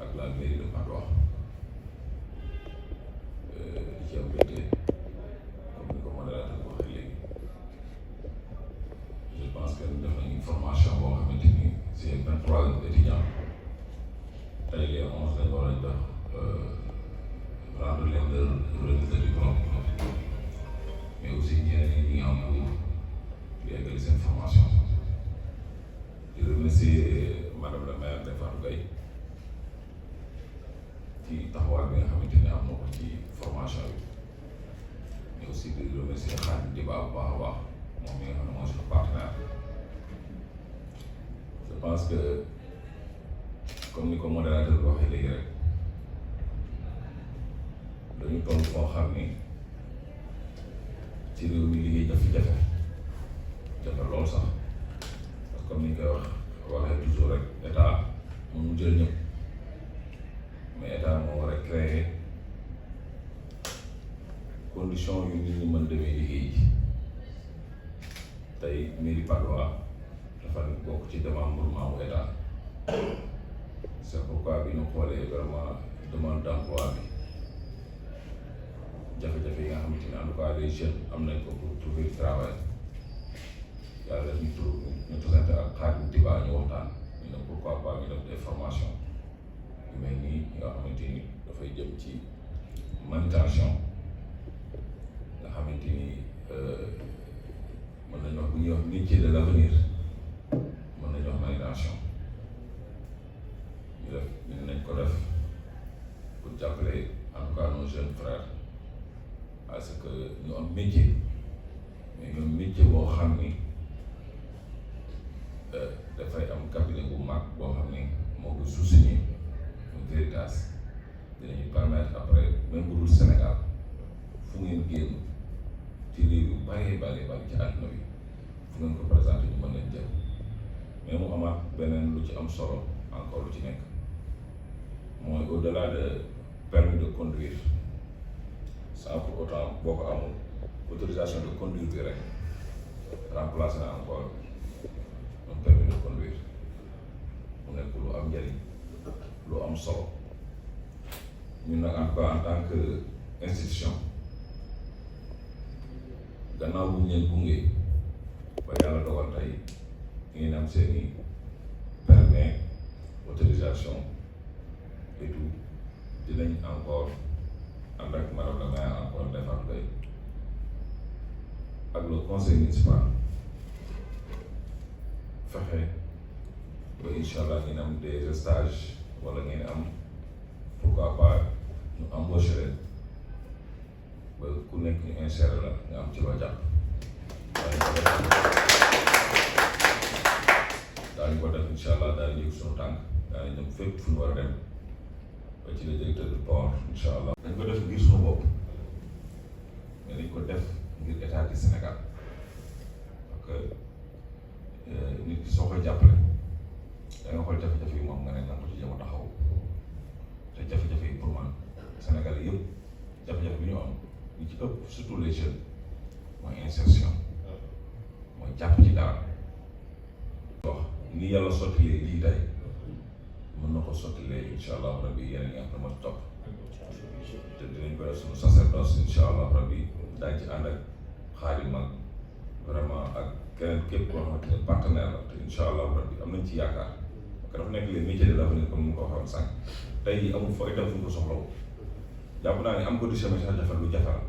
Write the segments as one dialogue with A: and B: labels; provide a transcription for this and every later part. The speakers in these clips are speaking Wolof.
A: ak la mairie de Patte d'Oie di ci am mbégte comme ni ko modérateur bi waxee léegi je pense que def nañu formation boo xamante ni c'est 23 étudiants tey les 11 lañ war a jox rendre leen leur remise de diplôme mais aussi ñeneen ñi nga am pour di eggali seen formation di remercier madame la maire Ndeye Fatou Gaye ci taxawaay bi nga xamante ni am na ko ci formation bi mais aussi di remercier Khadim Diba bu baax a baax moom mi nga xam ne mooy suñu partenaire je pense que comme ni ko modérateur bi waxee léegi rek dañu toll foo xam ni ci réew mi liggéey jafe-jafe jafe lool sax parce que comme ni ñu koy waxee toujours rek état mënu jël ñëpp mais état moo war a créer condition yu nit ñi mën demee liggéey ji tey mairie Patte d'Oie dafa bokk ci démembrement wu état c'est pourquoi bi ñu xoolee vraiment demande d'emploi bi jafe-jafe yi nga xamante ne en tout cas les jeunes am nañ ko pour trouver du travail yàlla ñu présente ak Khadim Diba ñu waxtaan ñu ne pourquoi pas ñu def des formations yu mel nii nga xamante ni dafay jëm ci manutention nga xamante ni mën nañu wax bu ñuy wax métier de l'avenir mën nañu wax manutention ñu nañ ko def pour jàppale en tout cas nos jeunes frères parce que ñu am métier mais ñoom métier boo xam ni dafay am cabinet bu mag boo xam ni moo ko sous-signé mu Veritas dinañu permettre après même bu dul Sénégal fu ngeen génn ci réew yu bari ci àdduna bi fu ngeen ko présenté ñu mën leen jël mais mu amaat beneen lu ci am solo encore lu ci nekk mooy au-delà de permis de conduire sans pour autant boo ko amul autorisation de conduire bi rek remplacé na encore un permis de conduire mu nekk lu am njëriñ lu am solo ñun nag en tout cas en tant que institution gannaaw bu ñu leen gunge ba yàlla dogal tey ngeen am seeni permis autorisation et tout dinañ encore ànd ak madame la maire encore Ndeye Fatou Gaye ak le conseil municipal fexe ba incha allah ngeen am des stages wala ngeen am pourquoi pas ñu embaucher leen ba ku nekk ñu insérer la nga am ci loo jàpp daañu ko def incha allah daañu yëg suñu tànk daañu dem fépp fu ñu war a dem ba ci le directeur du port incha allah. dañ ko def ngir suñu bopp mais dañ ko def ngir état du Sénégal parce que nit ki soo koy jàppale da nga xool jafe-jafe yi moom nga ne na ko ci jéem a taxaw te jafe-jafe yi pour man Sénégal yëpp jafe-jafe bi ñu am ñu ci ëpp surtout les jeunes mooy insertion mooy jàpp ci dara. wax ni yàlla sottilee lii tey mën na ko sottilee incha allah rabbi yeneen yi nga xam ne moo ci topp te dinañ ko def suñu sacerdoce incha allah rabbi daañu ci ànd ak Khadim ak vraiment ak keneen képp koo xamante ne partenaire la te incha allah rabbi am nañ ci yaakaar parce que dafa nekk les métiers de l'avenir comme ni ma ko waxoon sànq tey jii amul fooy dem fu ñu ko soxlawu jàpp naa ne am ko du chemin sax jafe lu jafe la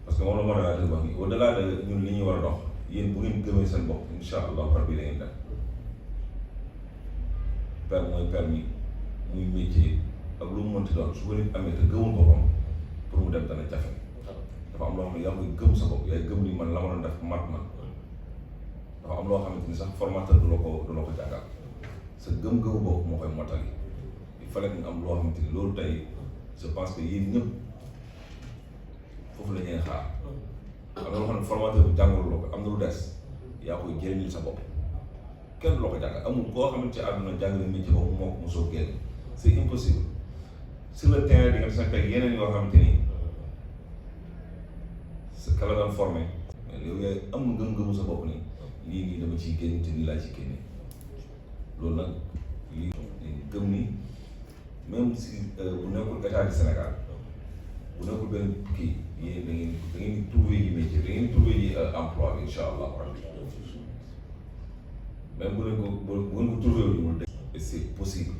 A: parce que moom la modérateur wax ni au delà de ñun li ñuy war a dox yéen bu ngeen gëmee seen bopp incha allah rabbi da ngeen dem permis muy métier ak lu mu mënti doon su ko nit amee te gëmul boppam pour mu dem dana jafe dafa am loo xam ne yaa koy gëm sa bopp yaay gëm ni man la ma doon def mat man dafa am loo xamante ni sax formateur du la ko jàngal sa gëm-gëmu bopp moo koy mottali il fallait que nga am loo xamante ni loolu tey je pense que yéen ñëpp foofu la ñuy xaar am na loo xam ne formateur bu jàngalu la ko am na lu des yaa koy jëriñul sa bopp kenn du la ko jàngal amul koo xamante ci àdduna jàng na métier boobu moo ko mosoo génn c'est impossible sur le terrain di nga gis nag yeneen yoo xamante ni sa kala doon formé mais yow yaay am ngëm-ngëmu sa bopp ni lii nii dama ciy génn te nii laa ci génne loolu nag lii même si bu nekkul état du Sénégal bu nekkul benn kii yéen da ngeen di trouver yi métier da ngeen di trouver yi emploi bi incha allah rabbi même bu leen ko trouver wu ñu et c'est possible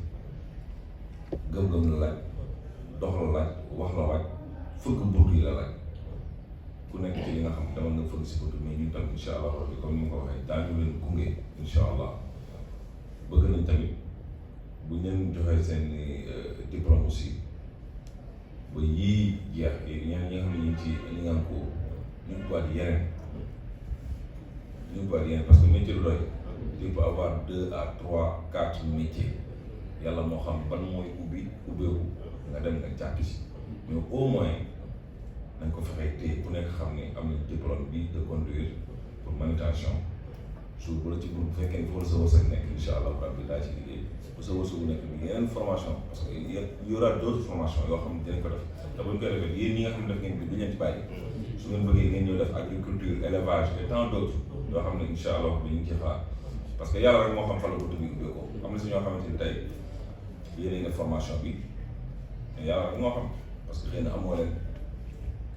A: gëm-gëm la laaj dox la laaj wax la laaj fëgg bunt yi la laaj ku nekk ci li nga xam dama nga fëgg si bunt mais ñun tam incha allah rabbi comme ni ma ko waxee daañu leen gunge incha allah bëgg nañ tamit bu ñu leen joxee seen diplôme aussi ba yii jeex ñeneen ñi nga xam ne ñu ngi ci li nga xam ko ñu ngi boîte yeneen parce que métier du doy tu peux avoir 2 à 3 4 métiers yàlla moo xam ban mooy ubbeeku nga dem nga jàkk si mais au moins nañ ko fexee téye ku nekk xam ne am na diplôme bi de conduire pour manutention suur bu la ci bu fekkee foofu la sa wërsëg nekk incha allah rabbi daa ci liggéey bu sa wërsëg nekk bi yeneen formation parce que y aura d'autres formations yoo xam ne dinañ ko def te buñ koy defee yéen ñi nga xam ne def ngeen bi du leen ci bàyyi su ngeen bëggee ngeen ñëw def agriculture élevage et tant d'autres yoo xam ne incha allah bi ñu ngi ci xaar parce que yàlla rek moo xam fan la ko tudd ubbee ko am na si ñoo xamante ni tey yéen a formation bi mais yàlla rek moo xam parce que xëy na amoo leen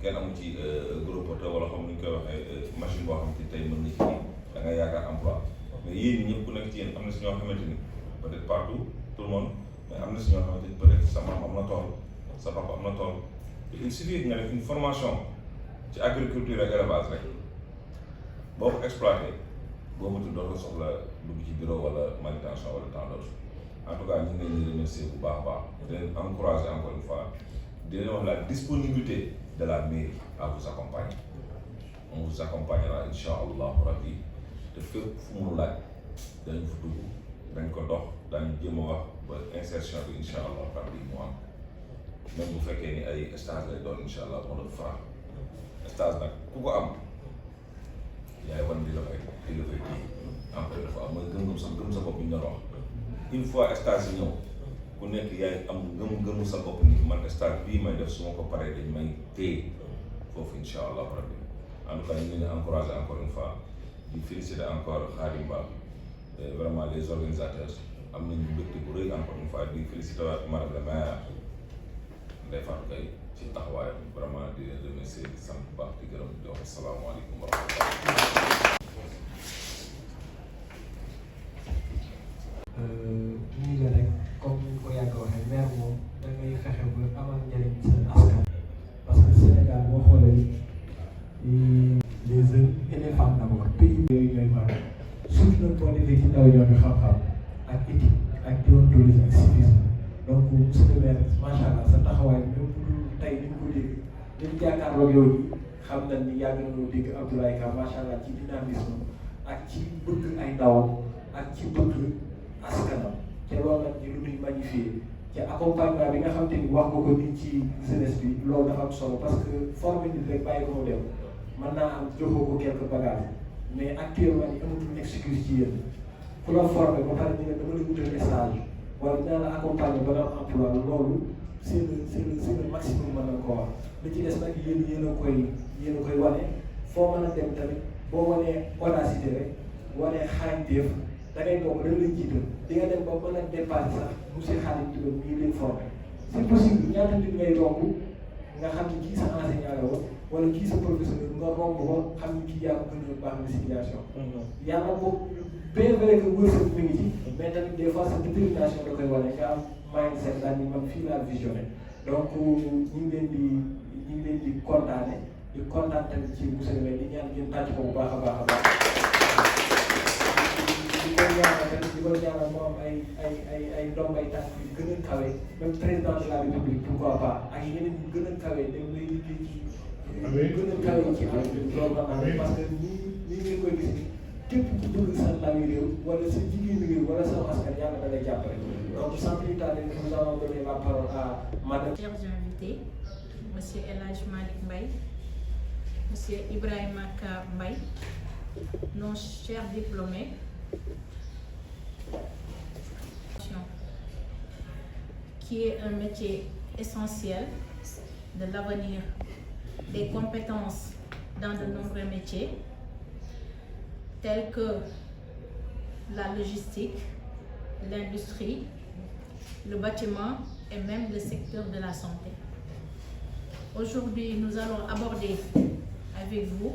A: kenn amu ci gros porteur wala xam nu ñu koy waxee machine boo xamante ni tey mën na ci da ngay yaakaar emploi mais yéen ñi ñëpp ku nekk ci yéen am na si ñoo xamante ni peut-être partout tout le monde mais am na si ñoo xamante ni peut-être sa maam am na tool sa papa am na tool il suffit nga def une formation ci agriculture ak élevage rek boo ko exploité boo matul dootoo soxla dugg ci bureau wala manutention wala temps d'autre en tout cas ñu ngi leen di remercier bu baax a baax di leen encourager encore une fois di leen wax la disponibilité de la mairie à vous accompagner on vous accompagnera incha allahu rabbi te fépp fu mu laaj dañ fa dugg dañ ko dox daañu jéem a wax ba insertion bi incha allah rabbi mu am même bu fekkee ni ay stage lay doon incha allah moo doon franc stage nag ku ko am yaay wan di la fay kii encore une fois mooy gëm sa bopp bi ñu doon wax une fois stage yi ñëw ku nekk yaay am gëm sa bopp ni man stage bii may def su ma ko paree dañ may téye foofu incha allah rabbi en tout cas ñu ngi leen di encourager encore une fois di féliciter encore Khadim Ba vraiment les organisateurs am nañu mbégte bu rëy encore une fois di féliciter waat madame la maire Ndeye Fatou Gaye ci taxawaayam vraiment di leen remercier di sant bu baax di gërëm di wax asalaamaaleykum wa rahmatulah.
B: nii la rek comme ni ko yàgg waxee maire moom da ngay fexe ba amal njëriñ seen askan parce que Sénégal boo xoolee les jeunes et les femmes d'abord pays yooyu ñooy maanaam surtout nag boo defee ci ndaw ñoo ñu xam-xam ak éthique ak déontologie ak civisme donc monsieur le maire macha allah sa taxawaay même bu dul tey ni ñu ko dégg dañu jàkkaarloo yow yi xam nañ ni yàgg nañoo dégg Abdoulaye Ka macha allah ci dynamisme ak ci bëgg ay ndawam ak ci bëgg askanam te loolu nag ñu lu ñuy magnifier te accompagnement bi nga xam te ni wax nga ko nii ci jeunesse bi loolu dafa am solo parce que forme nit rek bàyyi ko mu dem mën naa am joxoo ko quelques bagages mais actuellement ni amatul excuse ci yéen ku la formé ba pare ñu ne dama la wutal stage wala dinaa la accompagner ba nga am emploi loolu c'est le maximum mën na ko wax li ci des nag yéen a koy wane foo mën a dem tamit boo wanee audacité rek wanee xarañteef da ngay bokk dañ lay jiital di nga dem ba mën a dépassé sax monsieur Khadim Diba mii leen formé c'est possible ñaata nit ngay romb nga xam ni kii sa enseignant la woon wala kii sa professeur nga romb ko xam ni kii yaa ko gën a baax na situation yàlla boobu bien vrai que wërsëg mi ngi ci mais tamit des fois sa détermination da koy wane nga am mindset daal ni man fii laa visionné donc ñu ngi leen di kontaane di kontaan tamit ci monsieur le maire di ñaan ngeen tàcc ko bu baax a baax a baax di ko ñaanal tamit di ko ñaanal moo am ay ndombay tànk yu gën a kawe même président de la république pourquoi pas ak yeneen yu gën a kawe dem lay liggéey ci gën a kawe ci am loolu la naan parce que nii ngeen koy gis ni képp ku bëgg sa ndawi réew wala sa jigéenu réew wala sa askan yàlla da lay jàppale donc sans plus tarder nous allons donner la parole à madame.
C: Chers invités, monsieur El Hadj Malick Mbaye, monsieur Ibrahima Ka Mbaye, nos chers diplômés, qui est un métier essentiel de l'avenir, des compétences dans de nombreux métiers tels que la logistique, l'industrie, le bâtiment et même le secteur de la santé. Aujourd'hui, nous allons aborder avec vous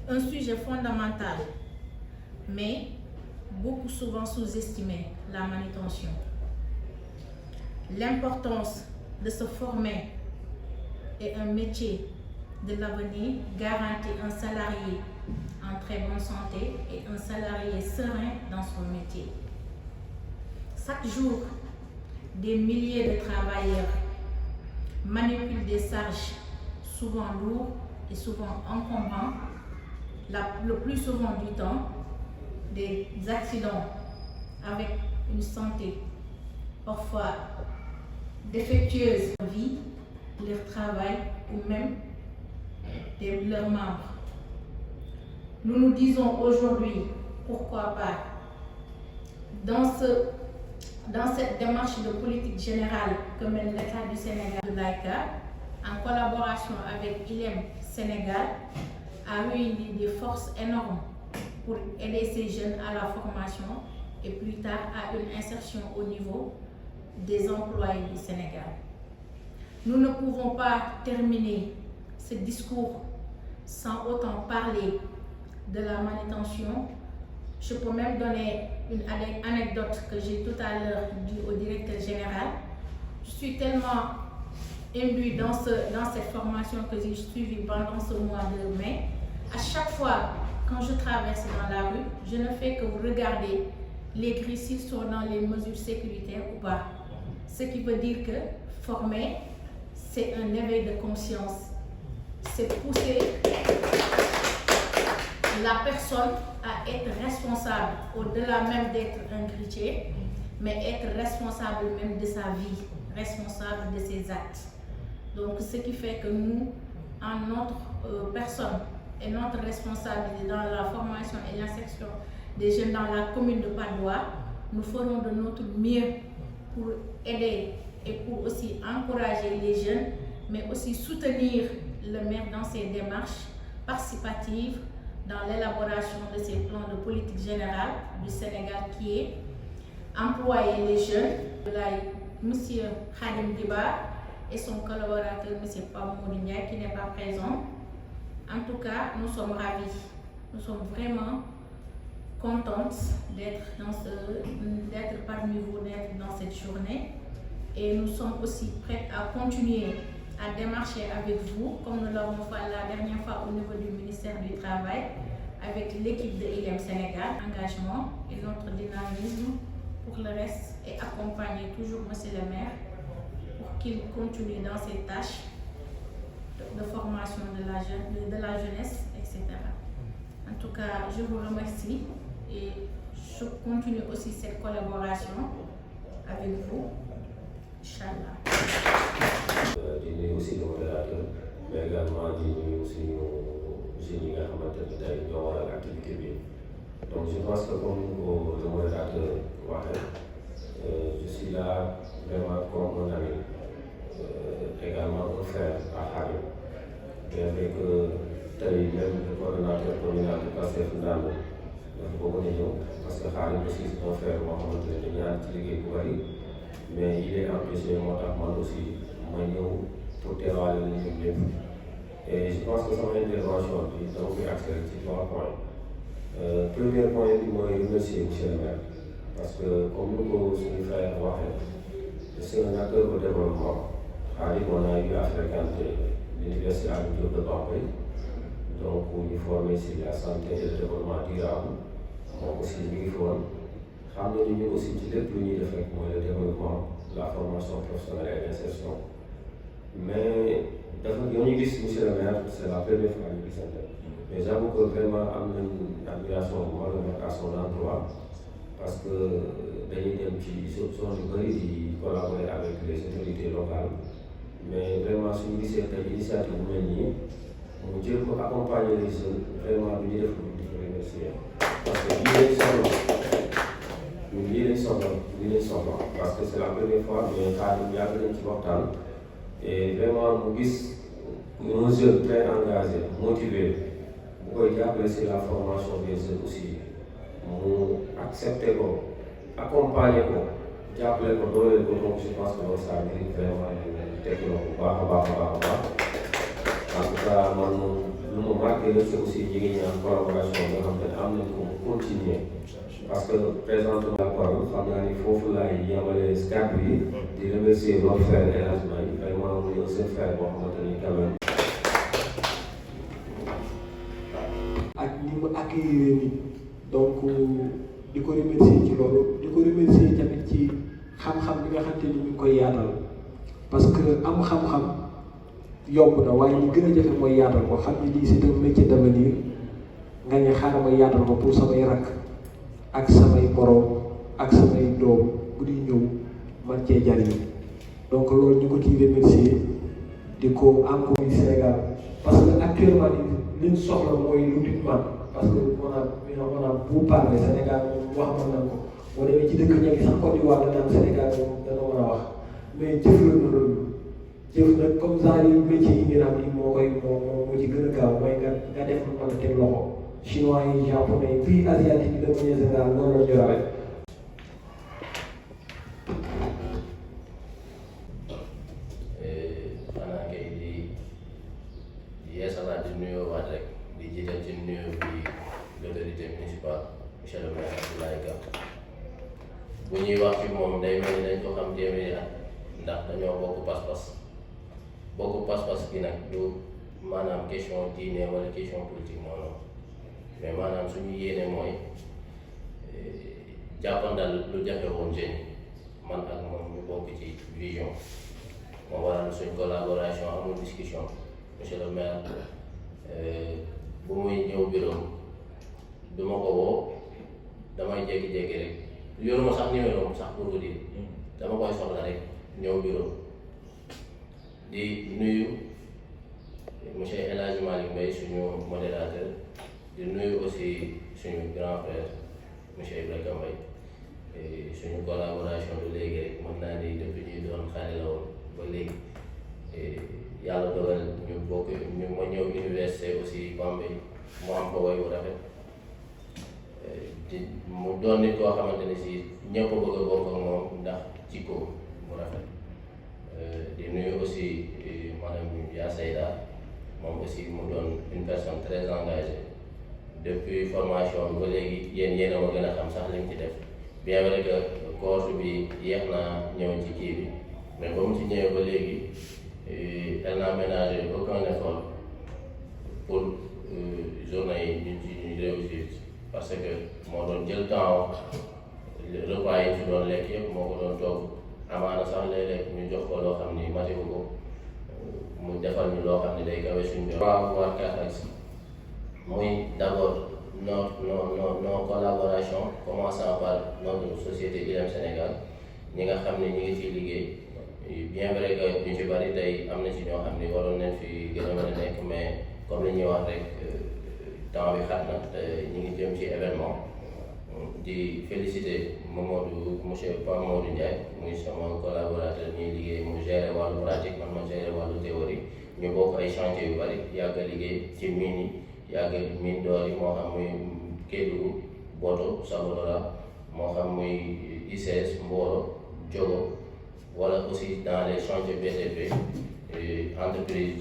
C: un sujet fondamental, mais beaucoup souvent sous-estimé, la manutention. L'importance de se former est un métier de l'avenir garantit un salarié en très bonne santé et un salarié serein dans son métier. Chaque jour, des milliers de travailleurs manipulent des charges souvent lourdes et souvent encombrantes, le plus souvent du temps, des accidents avec une santé parfois défectueuse de vie, leur travail ou même de leurs membres. Nous nous disons aujourd'hui, pourquoi pas, dans cette démarche de politique générale que mène l'État du Sénégal de l'AICA, en collaboration avec ILEM Sénégal, a réuni des forces énormes pour aider ces jeunes à la formation et plus tard à une insertion au niveau des employés du Sénégal. Nous ne pouvons pas terminer ce discours sans autant parler de la manutention. Je peux même donner une anecdote que j'ai tout à l'heure dit au directeur général. Je suis tellement imbue dans cette formation que j'ai suivie pendant ce mois de mai. À chaque fois, quand je traverse dans la rue, je ne fais que regarder les grilles s'ils sont dans les mesures sécuritaires ou pas. Ce qui veut dire que former, c'est un éveil de conscience. C'est pousser la personne à être responsable, au-delà même d'être un grutier, mais être responsable même de sa vie, responsable de ses actes. Donc, ce qui fait que nous, en notre personne et notre responsabilité dans la formation et l'insertion des jeunes dans la commune de Patte d'Oie, nous ferons de notre mieux pour aider et pour aussi encourager les jeunes, mais aussi soutenir le maire dans ses démarches participatives dans l'élaboration de ces plans de politique générale du Sénégal qui est employer les jeunes. M. Khadim Diba et son collaborateur M. Pamou Ndiaye qui n'est pas présent. En tout cas, nous sommes ravis. Nous sommes vraiment contentes d'être parmi vous, d'être dans cette journée. Et nous sommes aussi prêts à continuer à démarcher avec vous, comme nous l'avons fait la dernière fois au niveau du ministère du Travail, avec l'équipe de ILEM Sénégal, engagement et notre dynamisme pour le reste, et accompagner toujours M. le maire pour qu'il continue dans ses tâches de formation de la jeunesse, etc. En tout cas, je vous remercie et je continue aussi cette collaboration avec vous. Inch'Allah.
D: di nuyu aussi nos modérateurs mais également di nuyu suñu jeunes yi nga xamante ne tey ñoo waral activité bi donc je pense que comme le modérateur waxee je suis là vraiment comme un ami également un frère à Khadim bien vrai que tey même le coordonnateur communal de Pastef Ndande dafa bëgg na ñëw parce que Khadim aussi c'est un frère boo xamante ne dañu ànd ci liggéey bu bari mais il est empêché moo tax man aussi ma ñëw pour teewaale la ñun ñëpp et je pense que sama intervention bi dama koy accéléré ci 3 points. Premier point bi mooy remercier monsieur le maire parce que comme ni ko suñu frère waxee c'est un acteur de développement. Khadim on a eu à fréquenter l'université Anta Diop de Bambey donc ñu formé sur la santé et le développement durable moom aussi ñu ngi fi woon xam nañu ñu aussi ci lépp lu ñuy def rek mooy le développement la formation professionnelle et l'insertion mais dafa ñoo ñu gis monsieur le maire c'est la première fois ñu gisante mais j'avoue que vraiment am nañ admiration bu mag a mag à son endroit parce que dañuy dem ci zone yu bëri di collaborer avec les autorités locales mais vraiment suñu gisee tey initiative bu mel nii mu jël ko accompagner les jeunes vraiment du ñu def lu di ko remercier parce que lii lañ soxla parce que c'est la première fois mais Khadim yàgg nañ ci waxtaan et vraiment mu gis un jeune très engagé motivé bu koy jàppale sur la formation des jeunes aussi mu accepté ko accompagner ko jàppale ko dooleel ko donc je pense que loolu ça mérite vraiment ñu teg loxo bu baax a baax a baax a baax en tout cas man lu ma marqué la c'est aussi ñu ngi ñaan collaboration nga xam ne am nañ ko continuer parce que présentement la parole xam naa ni foofu laay yemale kàddu yi di remercier notre frère El Hadj Mbaye vraiment muy un seul frère boo xamante ni quand même
B: ak ni mu accueillir nit donc di ko remercier ci loolu di ko remercier tamit ci xam-xam bi nga xam te ni ñu ngi koy yaatal parce que am xam-xam yomb na waaye li gën a jafe mooy yaatal ko xam ni lii c'est un métier d'avenir nga ne xaaral ma yaatal ko pour samay rakk ak samay borom ak samay doom bu di ñëw man cee jariñu donc loolu ñu ko ciy remercier di ko encourager Sénégal parce que actuellement li ñu soxla mooy l'outil-man parce que on a beau parler Sénégal moom wax mën na ko boo demee ci dëkk ña sax Côte d'Ivoire da naan Sénégal moom dana mën a wax mais jëf la na loolu jëf nag comme ça yi métier yi ngeen am ni moo ci gën a gaaw mooy nga def lu mën a teg loxo chinois yi japonais yi pays asiatique yi de manière générale loolu la ñu rawee.
E: xanaa kay di yeesalaat di nuyoo waat rek di jiital ci nuyoo bi l'autorité municipale monsieur le maire Abdoulaye Ka bu ñuy wax ci moom day mel ni dañ ko xam téeméeri at ndax dañoo bokk pas-pas gi nag du maanaam question diine wala question politique noonu mais maanaam suñu yéene mooy jàppandal lu jafe woon jeune man ak moom ñu bokk ci vision moo waral suñ collaboration amul discussion monsieur le maire bu muy ñëw bureau du ma ko woo damay jékki-jékki rek yoruma sax numéro sax pour vous dire dama koy soxla rek ñëw bureau di nuyu monsieur El Hadj Malick Mbaye suñu modérateur di nuyu aussi suñu grand frère monsieur Ibrahima Mbaye suñu collaboration du léegi rek mën naa ni depuis ñuy doon xale la woon ba léegi yàlla dogal ñu bokk ma ñëw université aussi Bambey mu am ko way bu rafet mu doon nit koo xamante ne si ñëpp bëgg a bokk ak moom ndax jikko mu rafet di nuyu aussi madame Ya Seyda moom aussi mu doon une personne très engagée depuis formation bi ba léegi yéen a ma gën a xam sax li mu ci def bien vrai que course bi yéex naa ñëw ci kii bi mais ba mu ci ñëwee ba léegi elle n'a ménagé aucun effort pour journée yi ñu réussir parce que moo doon jël temps repas yi fi doon lekk yëpp moo ko doon togg amaana sax léeg-léeg ñu jox ko loo xam ni matiwu ko mu defal ñu loo xam ni day kawe suñu jox war Cafax muy d'abord nos collaborations commençant par notre société ILM Sénégal ñi nga xam ne ñi ngi ciy liggéey bien vrai que ñu ci bari tey am na ci ñoo xam ni waroon nañ fi gën a mën a nekk mais comme li ñuy wax rek temps bi xat na te ñi ngi jëm ci événement di féliciter monsieur Pape Modou Ndiaye muy sama collaborateur ñuy liggéey mu gérer wàllu pratique man ma gérer wàllu théorie ñu bokk ay chantier yu bari yàgg a liggéey ci mine yi yàgg mine d'or yi moo xam muy Kédougou Boto Sabodala moo xam muy ICS Mboro Diogo wala aussi dans les chantiers BTP entreprise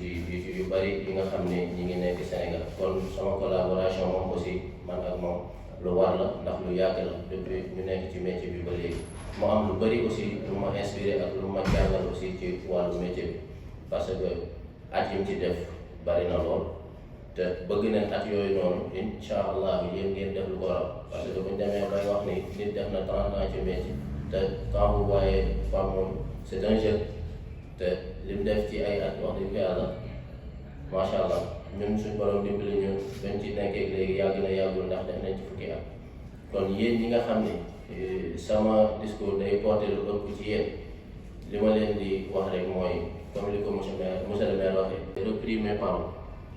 E: yu bari yi nga xam ne ñi ngi nekk Sénégal kon sama collaboration moom aussi man ak moom lu war la ndax lu yàgg la depuis ñu nekk ci métier bi ba léegi mu am lu bari aussi lu ma inspiré ak lu ma jàngal aussi ci wàllu métier bi parce que at yi mu ci def bari na lool te bëgg nañ at yooyu noonu incha allah yéen ngeen def lu ko raw parce que buñ demee bay wax ni nit def na 30 ans ci métier te quand vous voyez Pape moom c'est un jeune te li mu def ci ay at wax dëgg yàlla macha allah ñun suñ borom dimbali ñu bañ ci nekkee léegi yàgg na yàggul ndax def nañ ci fukki at kon yéen ñi nga xam ne sama discours day porter lu ëpp ci yéen li ma leen di wax rek mooy comme li ko monsieur le maire waxee repris mes paroles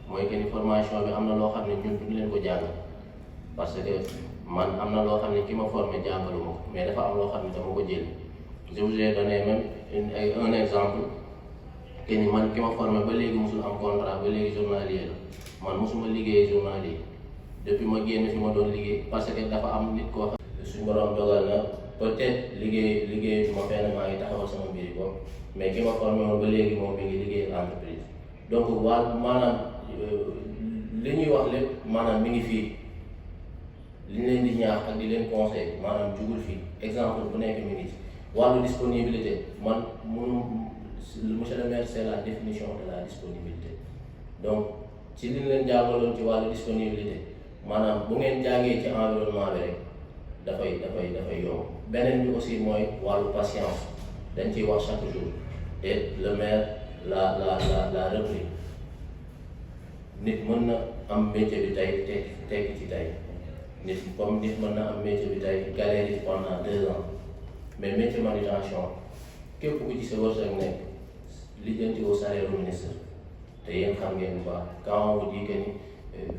E: mooy que ni formation bi am na loo xam ne ñun duñ leen ko jàngal parce que man am na loo xam ne ki ma formé jàngalu ma ko mais dafa am loo xam ne dama ko jël je vous ai donné même un exemple que ni man ki ma formé ba léegi mosul am contrat ba léegi journalier la man mosuma liggéey journalier depuis ma génn fi ma doon liggéey parce que dafa am nit koo xam suñu borom dogal na peut-être liggéey ma fenn maa ngi taxawal sama mbiri bopp mais ki ma formé woon ba léegi moom mi ngi liggéey entreprise donc maanaam li ñuy wax lépp maanaam mi ngi fii li ñu leen di ñaax ak di leen conseil maanaam jugul fii exemple bu nekk mi ngi ci wàllu disponibilité man monsieur le maire c'est la définition de la disponibilité donc ci li ñu leen jàngaloon ci wàllu disponibilité maanaam bu ngeen jàngee ci environnement bi rek dafay yomb beneen bi aussi mooy wàllu patience dañ ciy wax chaque jour et le maire la repris nit mën na am métier bi tey tekki ci tey nit mën na am métier bi tey galère yi pendant 2 ans mais métier manutention képp ku ci sa wërsëg nekk lijjanti au salaire ministre te yéen xam ngeen bu baax quand on vous dit que ni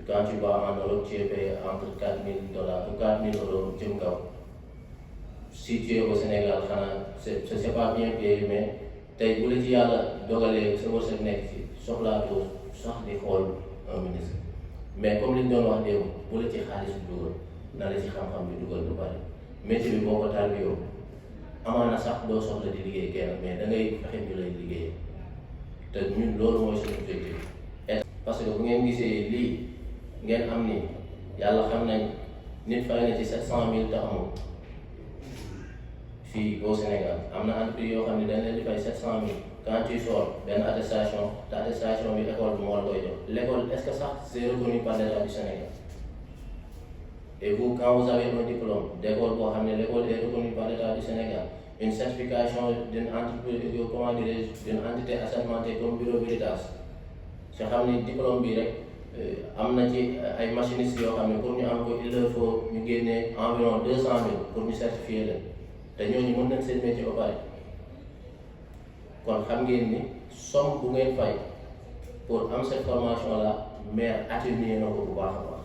E: quand tu vas en Europe tu es payé entre $4,000 ou 4,000 € jëm kaw si tu es au Sénégal xanaa c'est pas bien payé mais tey bu la ci yàlla dogalee sa wërsëg nekk ci soxlaatoo sax di xool un ministre mais comme li ñu doon wax démb bu la ci xaalis bi dugal na la ci xam-xam bi dugal lu bari métier bi boo ko tarbiyoo amaana sax doo soxla di liggéey kenn mais da ngay fexe ñu lay liggéey te ñun loolu mooy suñu objectif parce que bu ngeen gisee lii ngeen am ni yàlla xam nañ nit fay na ci 700,000 te amul fii au Sénégal am na entreprise yoo xam ne dañ leen di fay 700,000 quand tu sors benn attestation te attestation bi école bi moo la koy jox l'école est-ce que sax c'est reconnu par l'État du Sénégal et vous quand vous avez un diplôme d'école boo xam ne l'école est reconnue par l'État du Sénégal une certification d'une entreprise comment dirais-je d'une entité assermentée comme Bureau Veritas soo xam ne diplôme bi rek am na ci ay machinistes yoo xam ne pour ñu am ko il leur faut ñu génnee environ 200,000 pour ñu certifier leen te ñooñu mën nañ seen métier ba pare kon xam ngeen ni somme bu ngeen fay pour am cette formation là maire atténué na ko bu baax a baax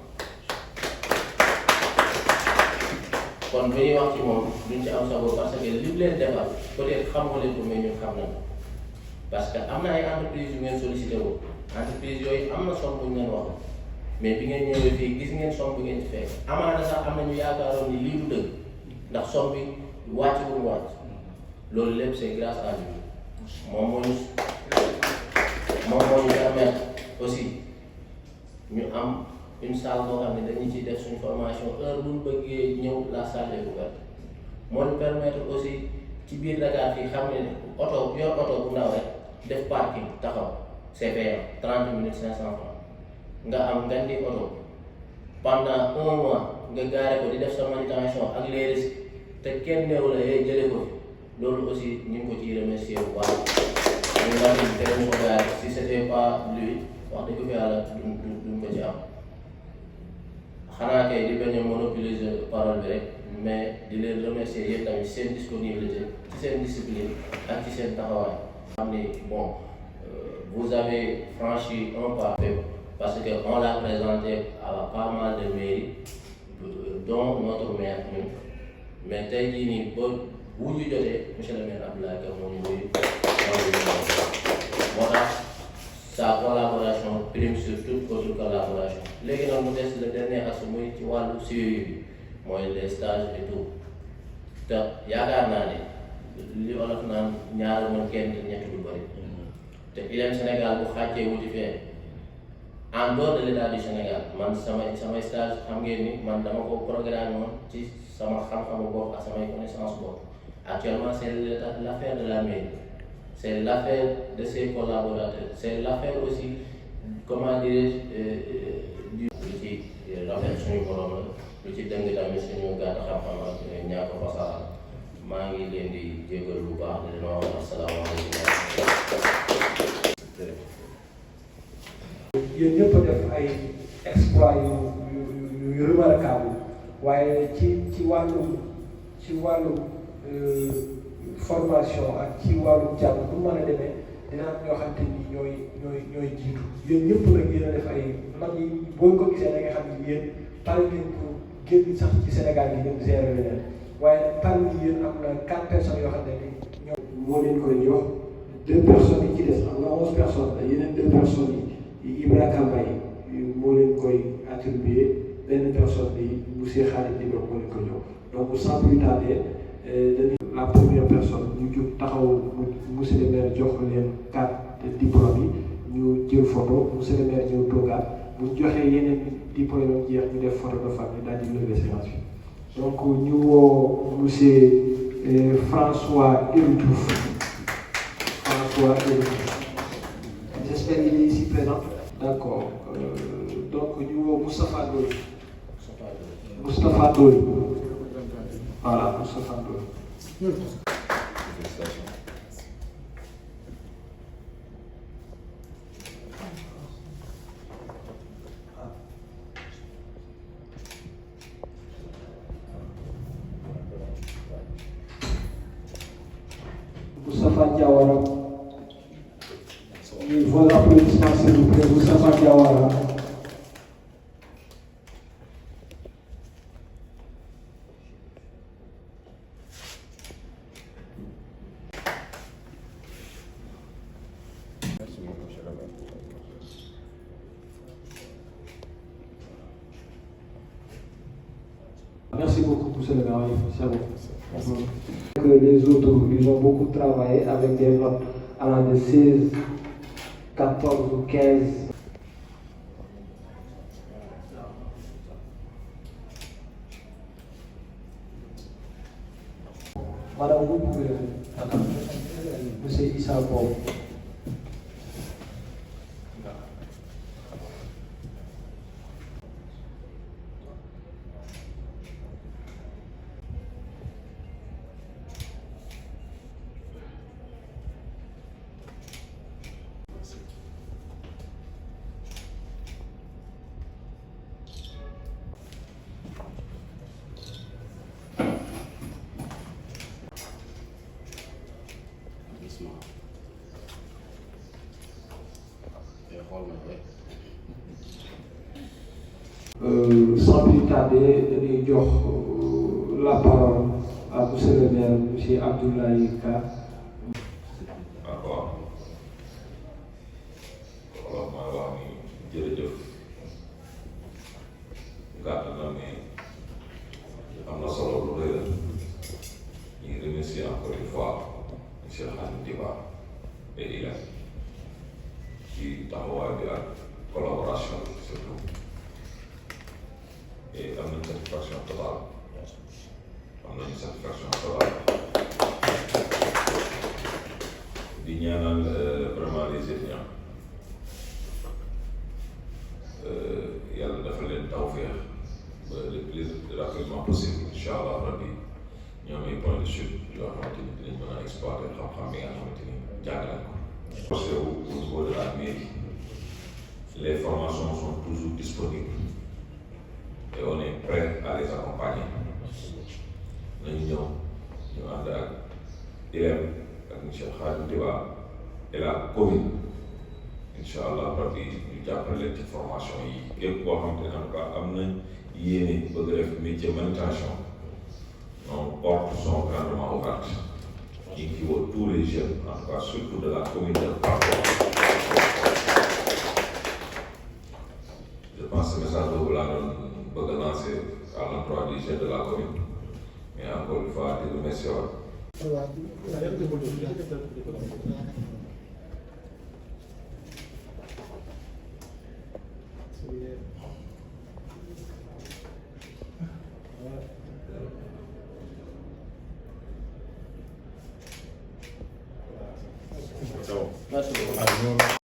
E: kon bu ñuy wax ci moom duñ ci am sago parce que li leen defal peut-être xamoo leen ko mais ñun xam nañ parce que am na ay entreprises yu ngeen sollicité woo entreprise yooyu am na somme bu ñu leen wax mais bi ngeen ñëwee fii gis ngeen somme bu ngeen ci fekk amaana sax am na ñu yaakaaroon ni lii du dëgg ndax somme bi wàcc bu mu wàcc loolu lépp c'est grâce à lui moom moo ñu permettre aussi ñu am une salle boo xam ne dañu ciy def suñu formation heure bu ñu bëggee ñëw la salle est ouverte moo ñu permettre aussi ci biir Dakar fii xam ne oto yor oto bu ndaw rek def parking taxaw c'est payant 30 minutes 500 francs nga am nga di oto pendant 1 mois nga gaare ko di def sa manutention ak les risques te kenn neewu la jëlee ko loolu aussi ñu ngi ko ciy remercier bu baax ñu nga xam ne ñu ko gaare si c'était pas lui wax dëgg fa yàlla duñ ko ci am xanaa kay di bañ a monopoliser parole bi rek mais di leen remercier yéen tamit seen disponibilité ci seen discipline ak ci seen taxawaay xam ni bon vous avez franchi un pas parce que on l'a présenté à pas mal de mairies dont notre maire ñun mais tey jii nii ba bu ñu jotee monsieur le maire Abdoulaye Ka moo ñu wuyu moo tax sa collaboration prime sur toute autre collaboration léegi nag mu des le dernier axe muy ci wàllu suivi bi mooy les stages et tout te yaakaar naa ne li olof naan ñaar mën kenn ñett du bëri te ILEM Sénégal bu xàccee wuti fee en dehors de l'état du Sénégal man samay stage xam ngeen ni man dama ko programme woon ci sama xam-xamu bopp ak samay connaissance bopp actuellement c'est l'affaire de la mairie c'est l'affaire de ses collaborateurs c'est l'affaire aussi comment dirais-je lu ci rafet suñu borom la lu ci dëng tamit suñu gàtt xam-xam ak ñàkk fasaxa maa ngi leen di jégal bu baax di leen wax asalaamaaleykum.
B: yéen ñëpp def ay exploits yu remarquable waaye ci wàllu formation ak ci wàllu jàng bu mën a demee dina am ñoo xamante ni ñooy jiitu yéen ñëpp nag yéen a def ay mag yi boo ko gisee da nga xam ni yéen pare ngeen pour génn sax ci Sénégal yi ngeen gérer leneen waaye parmi yéen am na 4 personnes yoo xam ne ni ñoom moo leen koy jox 2 personnes yi ci des am na 11 personnes la yeneen 2 personnes yi Ibrahima Kambaye moo leen koy attribué benn personne bi monsieur Khalid Diba moo leen koy jox donc sans plus tarder la première personne ñu jóg taxaw monsieur le maire jox leen carte diplôme yi ñu jël photo monsieur le maire ñëw toogaat bu ñu joxee yeneen diplôme yi jeex ñu def photo de famille daal di lever séance bi donc ñu woo monsieur François Diouf. J'espère qu'il est ici présent. D'accord. Donc ñu woo Moustapha Ndoye. Moustapha Ndoye. Voilà, Moustapha Ndoye. Moustapha Diawara. Vos applaudissements s'il vous plaît, Moustapha Diawara. Merci beaucoup, monsieur le maire. C'est bon. Que les autres, ils ont beaucoup travaillé avec des notes allant de 16, 14 ou 15. Madame, vous pouvez attendre. Monsieur Issa Bob. Sans plus tarder, dañuy jox la parole à monsieur le maire, monsieur Abdoulaye Ka.
A: D'accord. Alors maa wax ni jërëjëf gàtt na mais am na solo lu rëy la ñu ngi remercier encore une fois monsieur Khadim Diba et Ilan ci taxawaay bi ak collaboration surtout. Et am nañu satisfaction totale di ñaanal vraiment les étudiants yàlla dafa leen tawfeex ba le plus rapidement possible incha allah rabbi ñoom ay point de chute yoo xamante ni dinañ mën a exploiter xam-xam bi nga xamante ni jàng nañ ko. Parce que au niveau de la mairie les formations sont toujours disponibles. Et on est prêt à les accompagner. Nañu ñëw ñu ànd ak IREM ak monsieur Khadim Diba et la commune incha allah rabbi ñu jàppale leen ci formation yi képp koo xam te ne en tout cas am nañ yéene bëgg a def métier manutention nos portes sont grandement ouvertes ñu ngi ci woo tous les jeunes en tout cas surtout de la commune de Pato. Je pense que message boobu laa doon bëgg a lancer à l'endroit des jeunes de la commune mais encore une fois di remercier
E: Merci beaucoup.